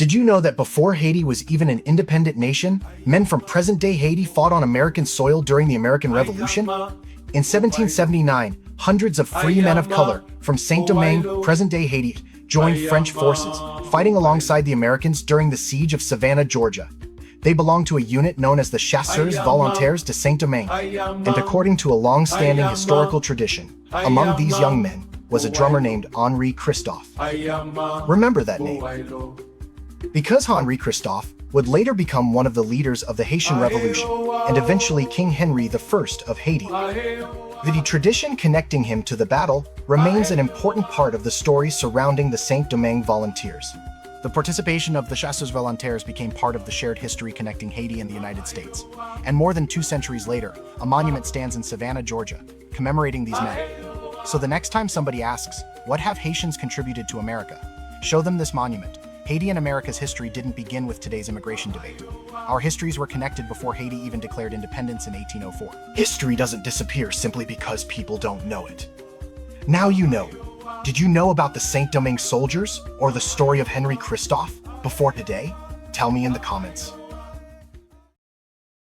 Did you know that before Haiti was even an independent nation, men from present-day Haiti fought on American soil during the American Revolution? In 1779, hundreds of free men of color from Saint-Domingue, present-day Haiti, joined French forces, fighting alongside the Americans during the Siege of Savannah, Georgia. They belonged to a unit known as the Chasseurs-Volontaires de Saint-Domingue, and according to a long-standing historical tradition, among these young men was a drummer named Henri Christophe. Remember that name, because Henri Christophe would later become one of the leaders of the Haitian Revolution and eventually King Henri I of Haiti. The tradition connecting him to the battle remains an important part of the story surrounding the Saint-Domingue volunteers. The participation of the Chasseurs-Volontaires became part of the shared history connecting Haiti and the United States. And more than 2 centuries later, a monument stands in Savannah, Georgia, commemorating these men. So the next time somebody asks, what have Haitians contributed to America? Show them this monument. Haiti and America's history didn't begin with today's immigration debate. Our histories were connected before Haiti even declared independence in 1804. History doesn't disappear simply because people don't know it. Now you know. Did you know about the Saint-Domingue soldiers or the story of Henri Christophe before today? Tell me in the comments.